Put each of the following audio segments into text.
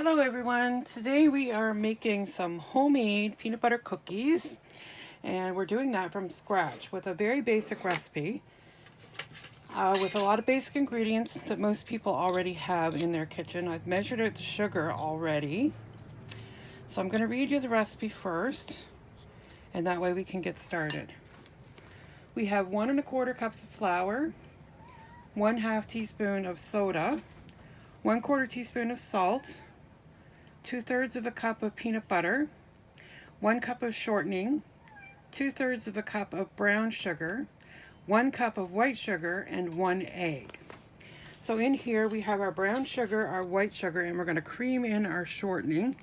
Hello everyone. Today we are making some homemade peanut butter cookies, and we're doing that from scratch with a very basic recipe with a lot of basic ingredients that most people already have in their kitchen. I've measured out the sugar already, so I'm going to read you the recipe first, and that way we can get started. We have 1 1/4 cups of flour, 1/2 teaspoon of soda, 1/4 teaspoon of salt, 2/3 of a cup of peanut butter, 1 cup of shortening, 2/3 of a cup of brown sugar, 1 cup of white sugar, and 1 egg. So in here we have our brown sugar, our white sugar, and we're going to cream in our shortening.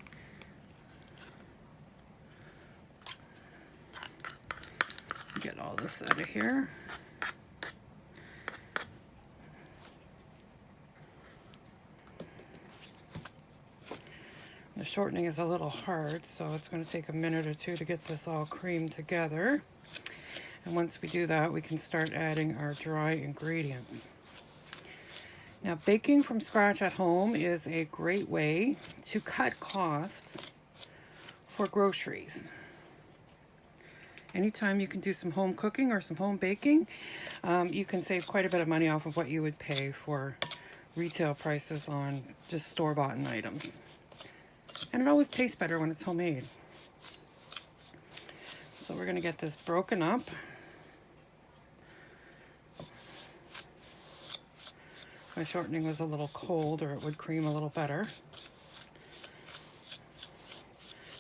Get all this out of here. The shortening is a little hard, so it's going to take a minute or two to get this all creamed together. And once we do that, we can start adding our dry ingredients. Now, baking from scratch at home is a great way to cut costs for groceries. Anytime you can do some home cooking or some home baking, you can save quite a bit of money off of what you would pay for retail prices on just store-bought items. And it always tastes better when it's homemade. So we're going to get this broken up. My shortening was a little cold, or it would cream a little better.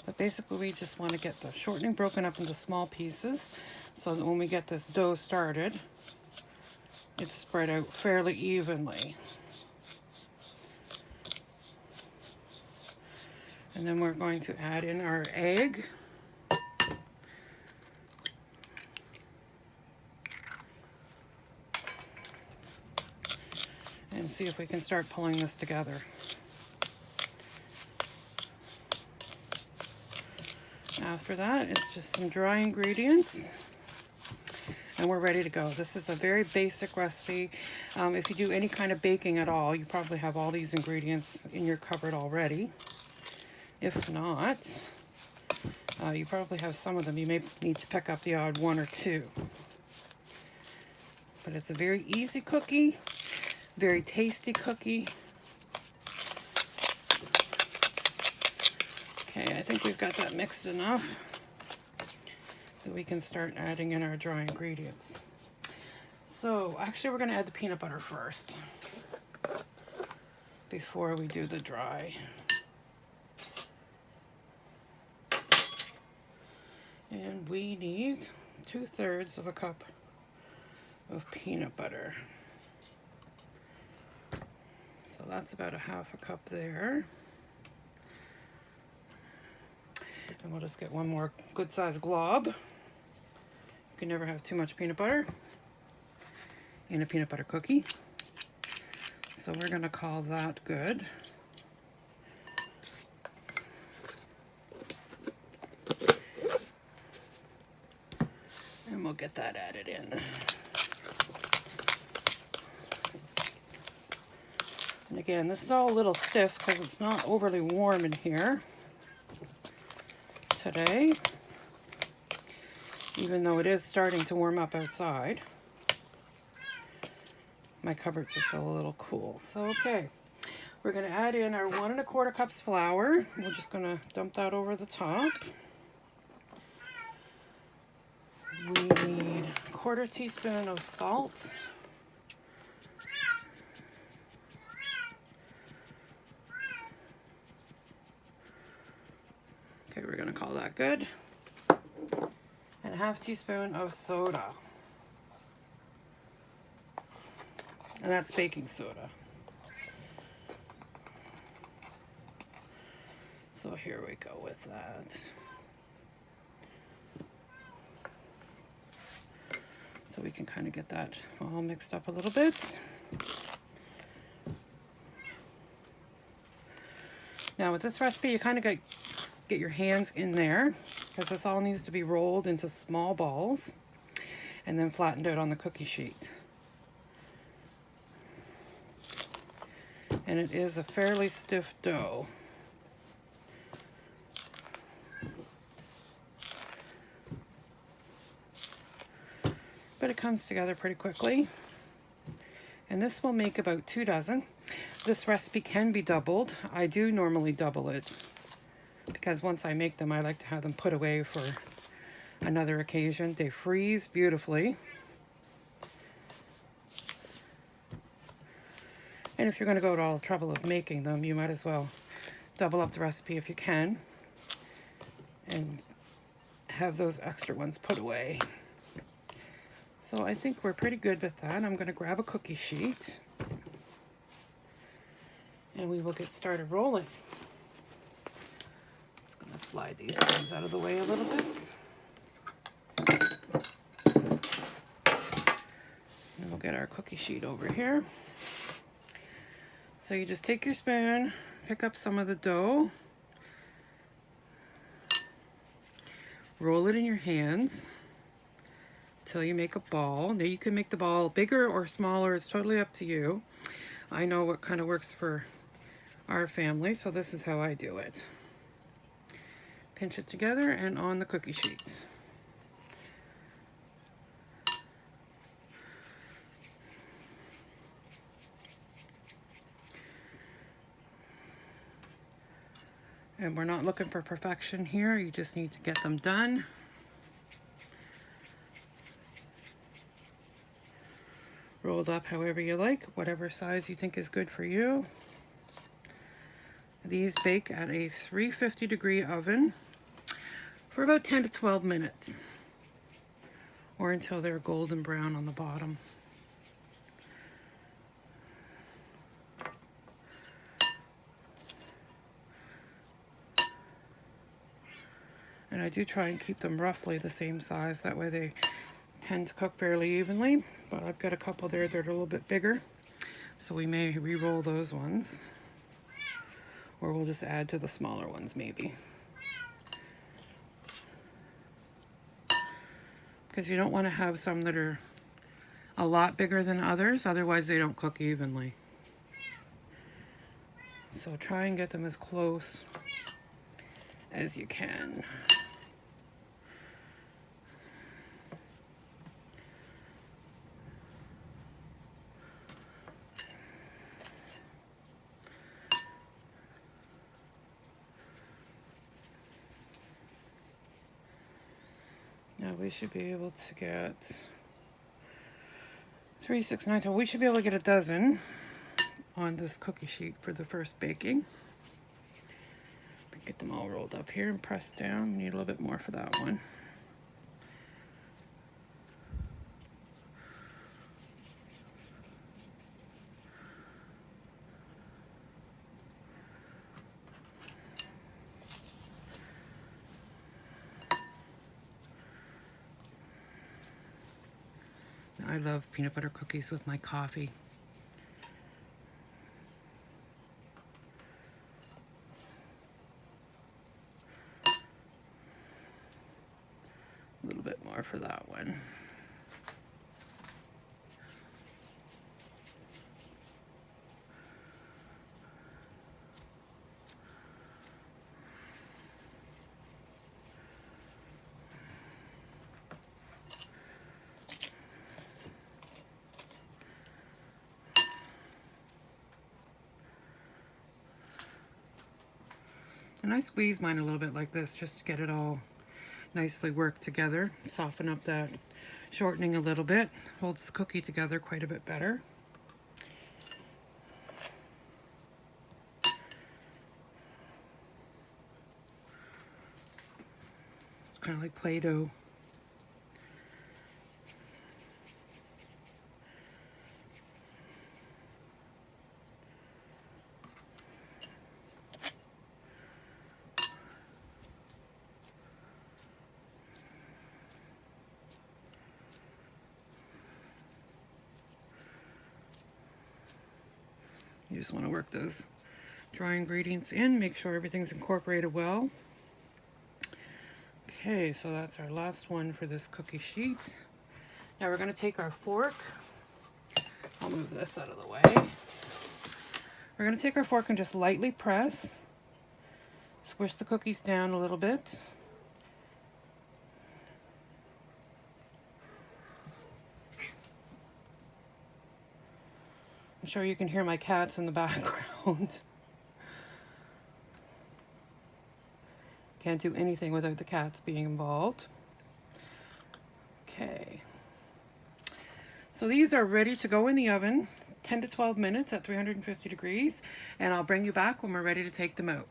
But basically we just want to get the shortening broken up into small pieces so that when we get this dough started, it's spread out fairly evenly. And then we're going to add in our egg. And see if we can start pulling this together. After that, it's just some dry ingredients. And we're ready to go. This is a very basic recipe. If you do any kind of baking at all, you probably have all these ingredients in your cupboard already. If not, you probably have some of them. You may need to pick up the odd one or two. But it's a very easy cookie, very tasty cookie. Okay, I think we've got that mixed enough that we can start adding in our dry ingredients. So actually we're going to add the peanut butter first before we do the dry. And we need 2/3 of a cup of peanut butter. So that's about a 1/2 cup there. And we'll just get one more good sized glob. You can never have too much peanut butter in a peanut butter cookie. So we're going to call that good. And we'll get that added in. And again, this is all a little stiff because it's not overly warm in here today, even though it is starting to warm up outside. My cupboards are still a little cool. So, okay, we're going to add in our 1 1/4 cups flour. We're just going to dump that over the top. We need 1/4 teaspoon of salt. Okay, we're going to call that good. And a 1/2 teaspoon of soda. And that's baking soda. So here we go with that. So we can kind of get that all mixed up a little bit. Now with this recipe, you kind of get your hands in there because this all needs to be rolled into small balls and then flattened out on the cookie sheet. And it is a fairly stiff dough. but it comes together pretty quickly. And this will make about 2 dozen. This recipe can be doubled. I do normally double it because once I make them, I like to have them put away for another occasion. They freeze beautifully. And if you're going to go to all the trouble of making them, you might as well double up the recipe if you can and have those extra ones put away. So I think we're pretty good with that. I'm going to grab a cookie sheet and we will get started rolling. Just going to slide these things out of the way a little bit. And we'll get our cookie sheet over here. So you just take your spoon, pick up some of the dough, roll it in your hands until you make a ball. Now you can make the ball bigger or smaller, it's totally up to you. I know what kind of works for our family, so this is how I do it. Pinch it together and on the cookie sheets. And we're not looking for perfection here, you just need to get them done. Rolled up however you like, whatever size you think is good for you. These bake at a 350-degree oven for about 10 to 12 minutes, or until they're golden brown on the bottom. And I do try and keep them roughly the same size, that way they tend to cook fairly evenly, but I've got a couple there that are a little bit bigger, so we may re-roll those ones, or we'll just add to the smaller ones maybe. Because you don't want to have some that are a lot bigger than others, otherwise they don't cook evenly. So try and get them as close as you can. Now we should be able to get 3, 6, 9, 10. We should be able to get a dozen on this cookie sheet for the first baking. Get them all rolled up here and pressed down. We need a little bit more for that one. I love peanut butter cookies with my coffee. A little bit more for that one. And I squeeze mine a little bit like this just to get it all nicely worked together. Soften up that shortening a little bit. Holds the cookie together quite a bit better. It's kind of like Play-Doh. You just want to work those dry ingredients in, make sure everything's incorporated well. Okay, so that's our last one for this cookie sheet. Now we're going to take our fork. I'll move this out of the way. We're going to take our fork and just lightly press. Squish the cookies down a little bit. sure you can hear my cats in the background. Can't do anything without the cats being involved. Okay. So these are ready to go in the oven, 10 to 12 minutes at 350 degrees, and I'll bring you back when we're ready to take them out.